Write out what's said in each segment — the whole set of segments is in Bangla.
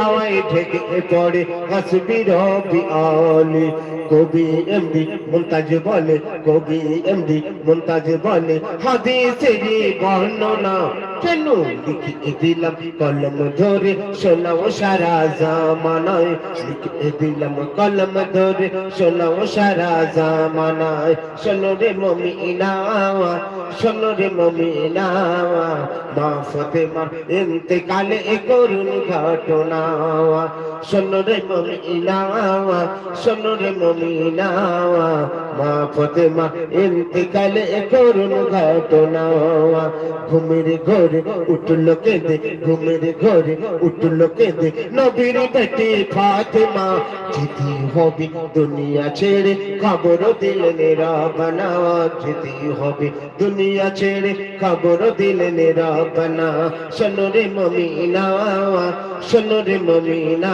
হাওয়ায় ঢেকে পড়ে হাসবি রবি আলী। কবি এমডি মুমতাজ বলে, কবি এমডি মুমতাজ বলে, হাদিসের বর্ণনা কেন লিখে দিলাম কলম ধরে, শোনাও সারা জামানায়। লিখে দিলাম কলম ধরে, শোনাও সারা জামানায়। শোনো রে মুমিনা, শোনো রে মুমিনা, মা ফাতেমার ইন্তেকালে করুণ ঘটনা। শোনো রে মুমিনা, শোনো রে মুমিনা, মা ফাতেমা ইন্তেকালে করুণ ঘটনা। ঘুমের ঘরে উঠল কেঁদে, ঘুমের ঘরে উঠল কেঁদে নবীর বেটি ফাতেমা। যেতে হবে দুনিয়া ছেড়ে, খবর দিলেন রব্বানা। যেতে হবে দুনিয়া ছেড়ে, খবর দিলেন রব্বানা। শোনো রে মুমিনা, শোনো রে মুমিনা,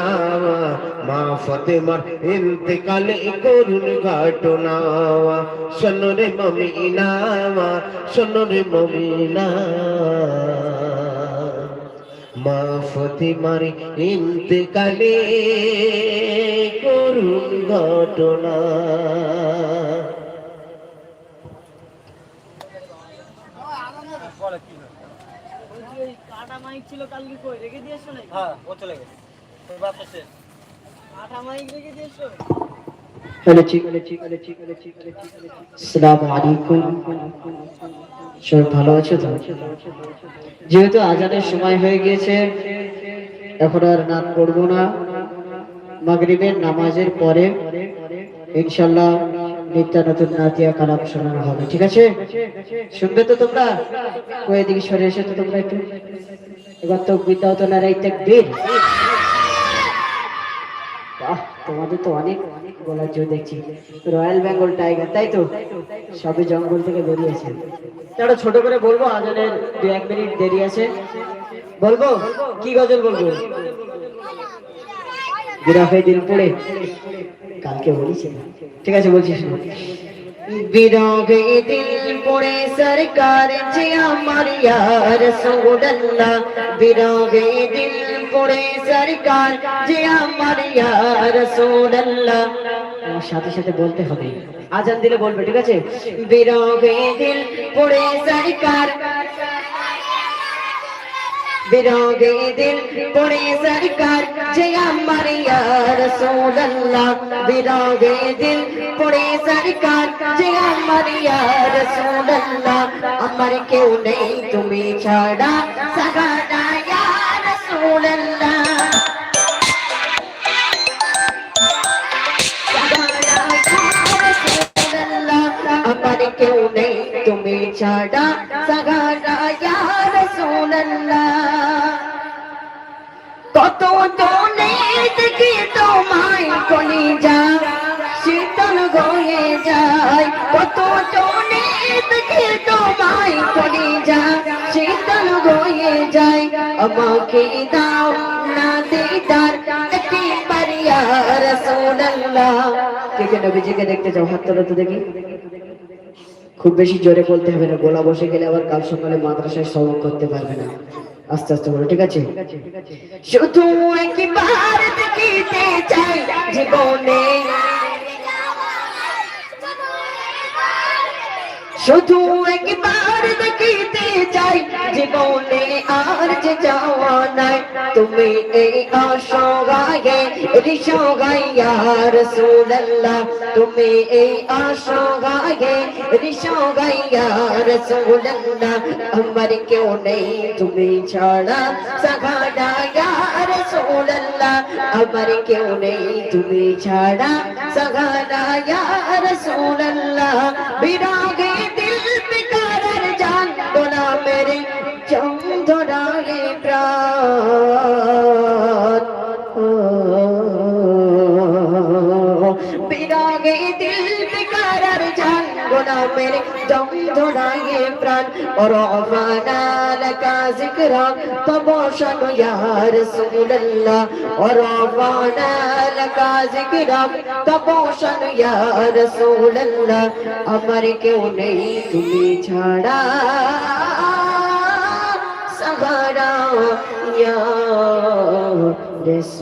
মা ফাতেমার ইন্তেকালে করুণ ঘটনা। শোনো রে মুমিনা, শোনো রে মুমিনা, মা ফাতেমার ইন্তেকালে করুণ ঘটনা। কাটা মাইক ছিল কালকে, কই রেখে দিয়েছো নাকি? হ্যাঁ, ও চলে গেছে। তোর বাপ এসে কাটা মাইক রেখে দিয়েছো? আসসালামু আলাইকুম। সবাই ভালো আছো তো? যেহেতু আজানের সময় হয়ে গিয়েছে, এখন আর নাম পড়বো না। মাগরিবের নামাজের পরে ইনশাআল্লাহ নিত্য নতুন নাতিয়া কালাম শোনানো হবে, ঠিক আছে? শুনবে তো তোমরা? কই এদিকে সরে এসে তো তোমরা একটু। এবার তো বিদাও তো নারাই তাকবীর। বাহ, তোমাদের তো অনেক অনেক বলার জন্য দেখছি। রয়্যাল বেঙ্গল টাইগার, তাই তো? সবই জঙ্গল থেকে বেরিয়েছে। তারা ছোট করে বলবো, আজানের 2-1 মিনিট দেরি আছে। বলবো কি গজল বলবো? বিরাফে দিল পড়ে কালকে বলেছি, ঠিক আছে বলছি শুনো। বিরাগে দিল পড়ে সরকার যে আমার ইয়া রাসূলুল্লাহ। বিরাগে দিল পড়ে সরকার যে আমার ইয়া রাসূলুল্লাহ। সাথে সাথে বলতে হবে, আজান দিলে বলবে, ঠিক আছে? বিরাগে দিল পড়ে সরকার, বিরাগে দিল পড়ে সরকার যে আমার ইয়া রাসূলুল্লাহ। বিরাগে দিল পড়ে সরকার যে আমার ইয়া রাসূলুল্লাহ। আমার কেউ নেই তুমি ছাড়া, সাগানা ইয়া রাসূলুল্লাহ। আমার কেউ নেই তুমি ছাড়া, সাগানা ইয়া রাসূলুল্লাহ। কত জনে দেখি তোমায় কলিজা শীতল হয়ে যায়। কত জনে দেখি তোমায় কলিজা শীতল হয়ে যায়। আমাকে দাও না দিদার একবার ইয়া রাসূলুল্লাহ। কে কে নবীজিকে দেখতে চাও? হাত তোলো তো দেখি। খুব বেশি জোরে বলতে হবে না, গলা বসে গেলে আবার কাল সকালে মাদ্রাসায় শ্রবণ করতে পারবে না। আস্তে আস্তে বলো, ঠিক আছে? শুধু একবার দেখিতে চাই জীবনে, শুধু একবার দেখিতে চাই জীবনে, আর যে যাওয়া নাই। তুমি এই অসহায়ে রিসগায় ইয়া রাসূলুল্লাহ। তুমি এই অসহায়ে রিসগায় ইয়া রাসূলুল্লাহ। আমার কেউ নেই তুমি ছাড়া, সাগানা ইয়া রাসূলুল্লাহ। আমার কেউ নেই তুমি ছাড়া, সাগানা ইয়া রাসূলুল্লাহ। বিরাগে দিল বেকারার জান গোলা মেরে জং ধরায়ে প্রাণ। বিরাগে দিল বেকারার জান গোলা মেরে জং ধরায়ে প্রাণ। রফানা লাকা যিকরা তবশন ইয়া রাসূলুল্লাহ। রফানা লাকা যিকরা তবশন ইয়া রাসূলুল্লাহ। আমার কেউ নেই তুমি ছাড়া, সাহারা ইয়া রাসূলুল্লাহ।